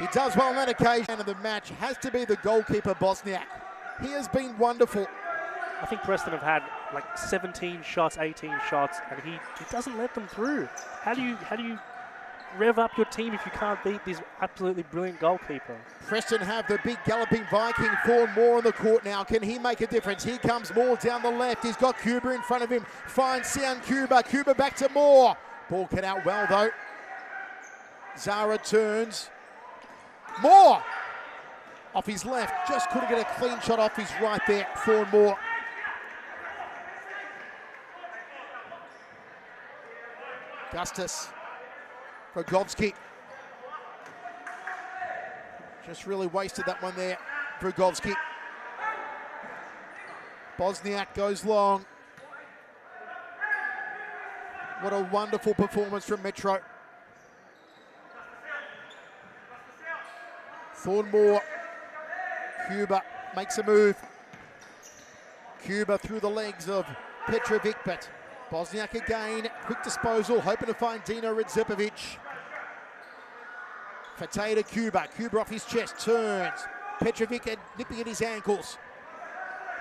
He does well on that occasion, and the match has to be the goalkeeper, Bosniak. He has been wonderful. I think Preston have had like 17 shots, 18 shots, and he doesn't let them through. How do you rev up your team if you can't beat this absolutely brilliant goalkeeper? Preston have the big galloping Viking, Thorn Moore on the court now. Can he make a difference? Here comes Moore down the left. He's got Cuba in front of him. Finds Sian Cuba. Cuba back to Moore. Ball cut out well though. Zara turns. Moore off his left. Just couldn't get a clean shot off his right there. Thorn Moore. Gustus. Rogovski. Just really wasted that one there. Rogovski. Bosniak goes long. What a wonderful performance from Metro. Thornmore. Cuba makes a move. Cuba through the legs of Petrovic, but Bosniak again, quick disposal, hoping to find Dino Redzipovic. Fatea to Cuba, Cuba off his chest, turns. Petrovic nipping at his ankles.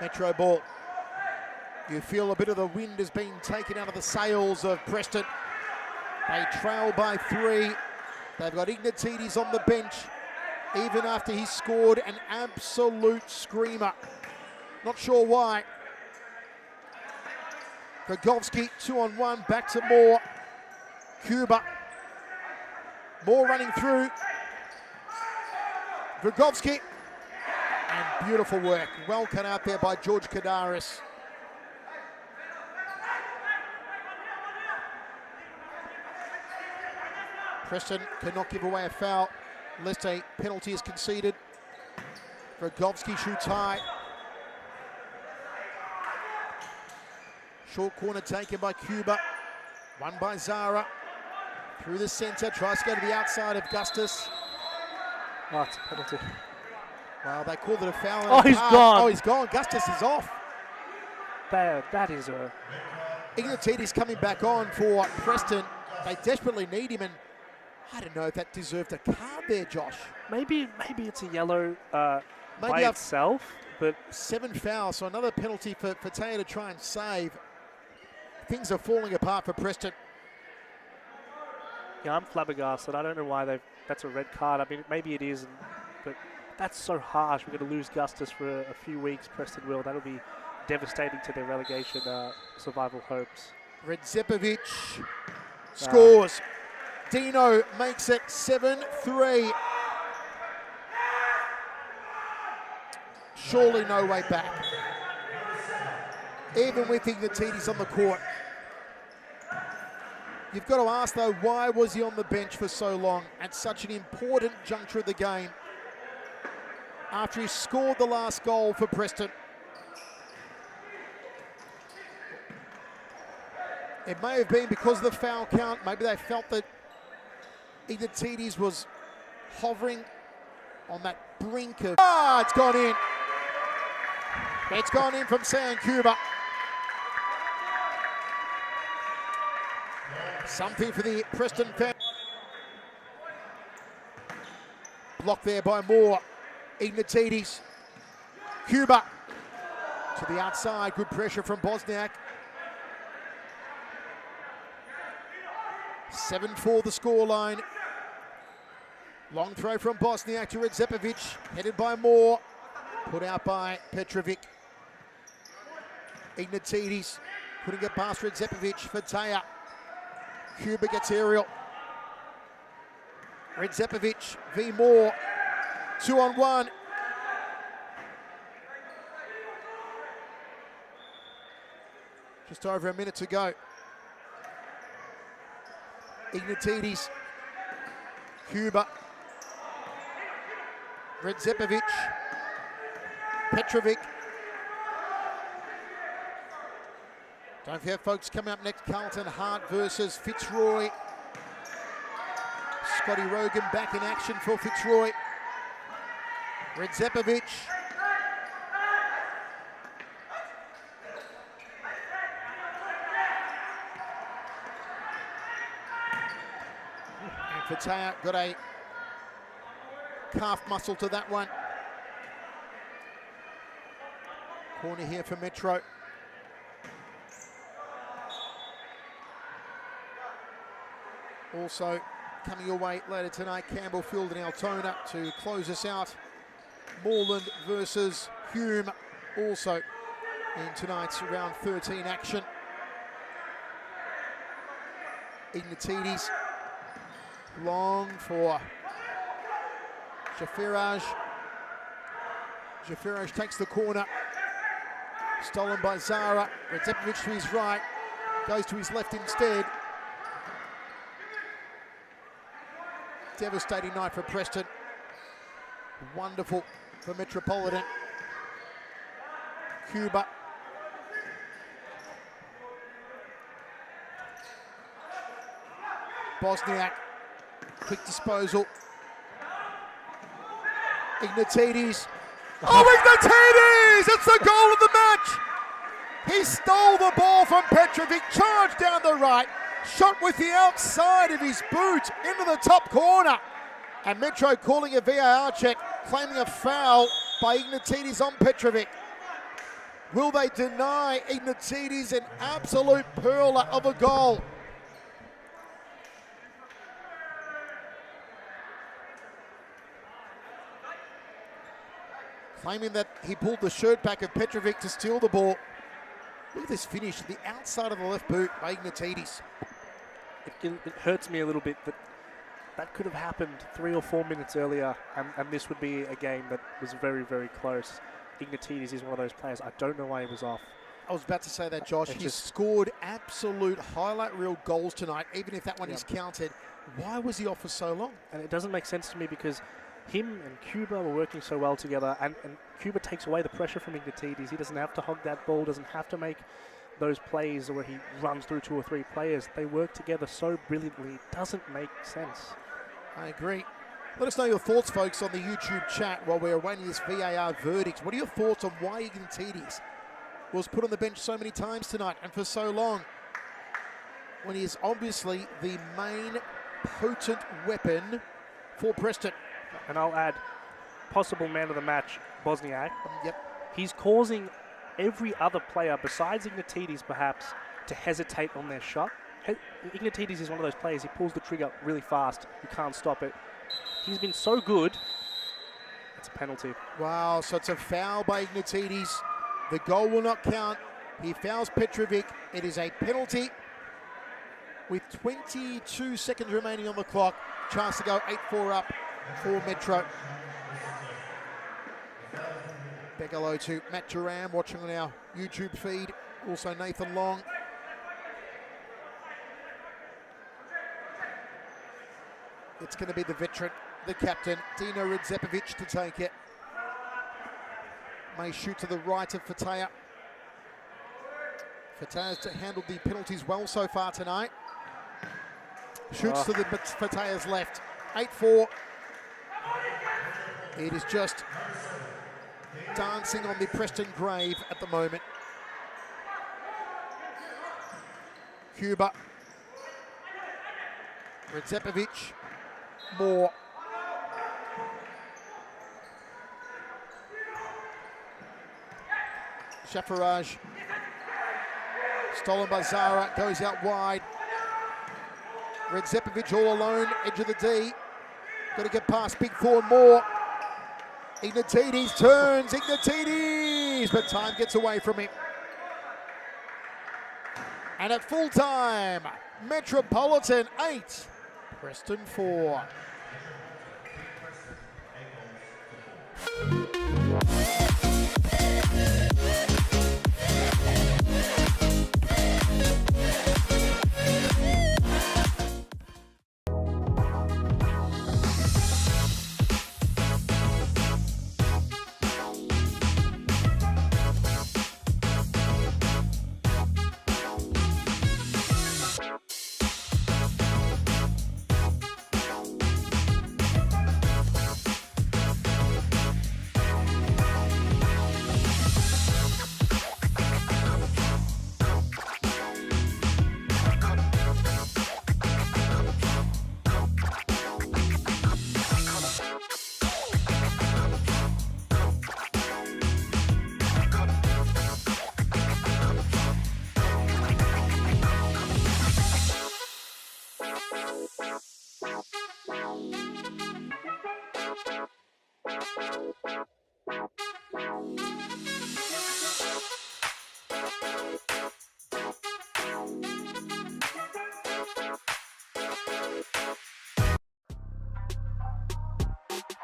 Metro ball. You feel a bit of the wind has been taken out of the sails of Preston. They trail by 3. They've got Ignatides on the bench, even after he scored an absolute screamer. Not sure why. Rogovski, 2-on-1, back to Moore. Cuba. Moore running through. Rogovski. And beautiful work. Well cut out there by George Kadaris. Preston cannot give away a foul unless a penalty is conceded. Rogovski shoots high. Short corner taken by Cuba. Won by Zara. Through the centre, tries to go to the outside of Gustus. Oh, it's a penalty. Well, they called it a foul. Oh, he's gone. Oh, he's gone. Gustus is off. that is a... Ignatides coming back on for Preston. They desperately need him, and I don't know if that deserved a card there, Josh. Maybe it's a yellow by Maybe itself, but 7 fouls, so another penalty for Taya to try and save. Things are falling apart for Preston. yeah, I'm flabbergasted. I don't know why that's a red card. I mean, maybe it is, but that's so harsh. We're going to lose Gustus for a few weeks, Preston will. That'll be devastating to their relegation survival hopes. Redzepovic scores. Dino makes it 7-3. Surely no way back. Even with Ignatides on the court. You've got to ask though, why was he on the bench for so long at such an important juncture of the game after he scored the last goal for Preston? It may have been because of the foul count. Maybe they felt that Ignatides was hovering on that brink of... Ah, it's gone in. It's gone in from San Cuba. Something for the Preston fans. Blocked there by Moore. Ignatides. Cuba to the outside. Good pressure from Bosniak. 7-4 the scoreline. Long throw from Bosniak to Redzepovic. Headed by Moore. Put out by Petrovic. Ignatides couldn't get past Redzepovic for Taya. Cuba gets aerial. Redzepovic v Moore. 2-on-1. Just over a minute to go. Ignatides. Cuba. Redzepovic. Petrovic. Don't forget, folks, coming up next, Carlton Hart versus Fitzroy. Scotty Rogan back in action for Fitzroy. Redzepovic. And Fataya got a calf muscle to that one. Corner here for Metro. Also coming your way later tonight, Campbellfield and Altona to close us out. Moreland versus Hume also in tonight's round 13 action. Ignatides long for Jafaraj. Jafaraj takes the corner. Stolen by Zara. Redzepovic to his right. Goes to his left instead. Devastating night for Preston. Wonderful for Metropolitan. Cuba. Bosniak. Quick disposal. Ignatides. Oh, Ignatides! It's the goal of the match! He stole the ball from Petrovic, charged down the right, shot with the outside of his boot into the top corner. And Metro calling a VAR check, claiming a foul by Ignatides on Petrovic. Will they deny Ignatides an absolute pearler of a goal? Claiming that he pulled the shirt back of Petrovic to steal the ball. Look at this finish, the outside of the left boot by Ignatides. It hurts me a little bit that that could have happened 3 or 4 minutes earlier, and this would be a game that was very, very close. Ignatides is one of those players. I don't know why he was off. I was about to say that, Josh. He scored absolute highlight reel goals tonight, even if that one is counted. Why was he off for so long? And it doesn't make sense to me because him and Cuba were working so well together, and Cuba takes away the pressure from Ignatides. He doesn't have to hog that ball, doesn't have to make those plays where he runs through 2 or 3 players. They work together so brilliantly. It doesn't make sense. I agree. Let us know your thoughts, folks, on the YouTube chat while we're awaiting this VAR verdict. What are your thoughts on why Ignatides was put on the bench so many times tonight and for so long, when he is obviously the main potent weapon for Preston. And I'll add, possible man of the match, Bosniak. Yep. He's causing every other player, besides Ignatidis perhaps, to hesitate on their shot. Ignatidis is one of those players, he pulls the trigger really fast. You can't stop it. He's been so good. It's a penalty. Wow, so it's a foul by Ignatidis. The goal will not count. He fouls Petrovic. It is a penalty with 22 seconds remaining on the clock. Chance to go 8-4 up for Metro. Big hello to Matt Duran watching on our YouTube feed. Also Nathan Long. It's going to be the veteran, the captain, Dino Redzepovic to take it. May shoot to the right of Fataya. Fataya's handled the penalties well so far tonight. Shoots to the Fataya's left. 8-4. It is just dancing on the Preston grave at the moment. Cuba. Redzepovic. Moore. Shafaraj. Stolen by Zara. Goes out wide. Redzepovic all alone. Edge of the D. Got to get past Big Four Moore. Ignatidis turns. Ignatidis. But time gets away from him. And at full time, Metropolitan 8. Preston 4.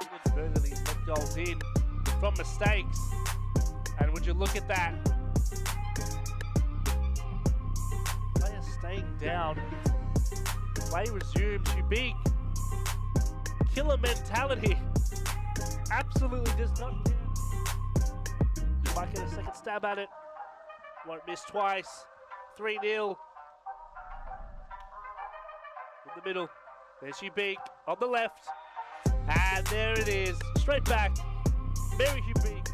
Inadvertently let goals in from mistakes. And would you look at that? Player staying down. Play resumes. You big killer mentality. Absolutely does not care. Might get a second stab at it. Won't miss twice. 3-0. In the middle. There's you big on the left. And there it is. Straight back. Mary Hubig.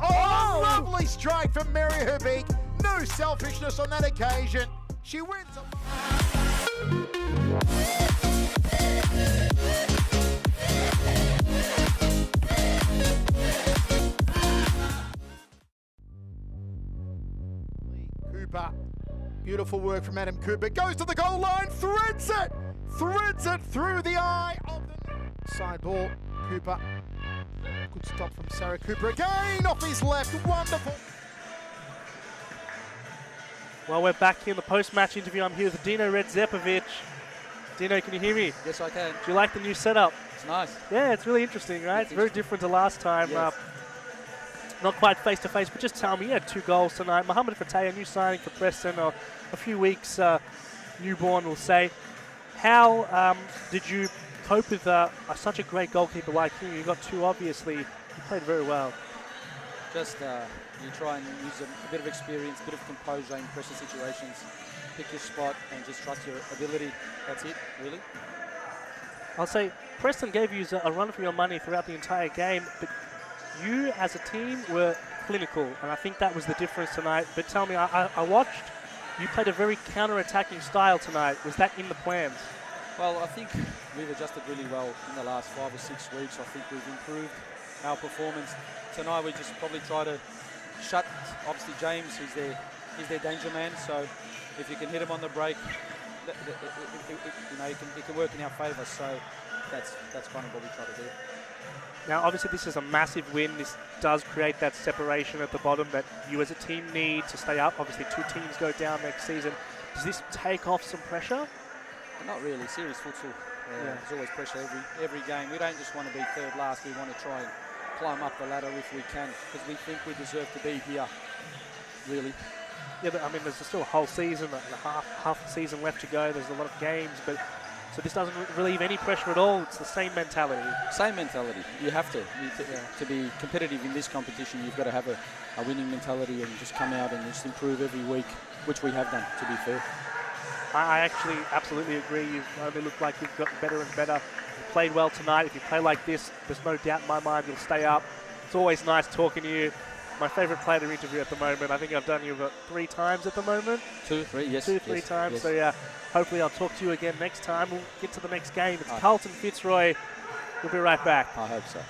Oh, lovely strike from Mary Hubig. No selfishness on that occasion. She wins. Cooper. Beautiful work from Adam Cooper. Goes to the goal line. Threads it. Threads it through the eye of the side ball. Cooper. Good stop from Sarah Cooper again off his left. Wonderful. Well, we're back here in the post-match interview. I'm here with Dino Redzepovic. Dino, can you hear me? Yes, I can. Do you like the new setup? It's nice. Yeah, it's really interesting, right? It's very different to last time. Yes. Not quite face-to-face, but just tell me, you had 2 goals tonight. Mohamed Fateh, new signing for Preston, or a few weeks newborn, we'll say. How did you cope with such a great goalkeeper like him? You got 2, obviously. You played very well. Just you try and use a bit of experience, a bit of composure in pressure situations. Pick your spot and just trust your ability. That's it, really. I'll say Preston gave you a run for your money throughout the entire game, but you as a team were clinical, and I think that was the difference tonight. But tell me, I watched, you played a very counter-attacking style tonight. Was that in the plans? Well, I think we've adjusted really well in the last 5 or 6 weeks. I think we've improved our performance. Tonight we just probably try to shut, obviously James, he's their danger man, so if you can hit him on the break, it can work in our favour, so that's kind of what we try to do. Now, obviously, this is a massive win. This does create that separation at the bottom that you as a team need to stay up. Obviously, 2 teams go down next season. Does this take off some pressure? Not really. Serious futsal. There's always pressure every game. We don't just want to be third last. We want to try and climb up the ladder if we can, because we think we deserve to be here, really. Yeah, but I mean, there's still a whole season and half the season left to go. There's a lot of games, but so this doesn't relieve any pressure at all. It's the same mentality. Same mentality. You have to be competitive in this competition. You've got to have a winning mentality and just come out and just improve every week, which we have done, to be fair. I actually absolutely agree. You've only looked like you've gotten better and better. You played well tonight. If you play like this, there's no doubt in my mind you'll stay up. It's always nice talking to you. My favourite player to interview at the moment. I think I've done you about 3 times at the moment. 2, 3, yes. 2, 3 times. Yes. So yeah, hopefully I'll talk to you again next time. We'll get to the next game. It's Carlton Fitzroy. We'll be right back. I hope so.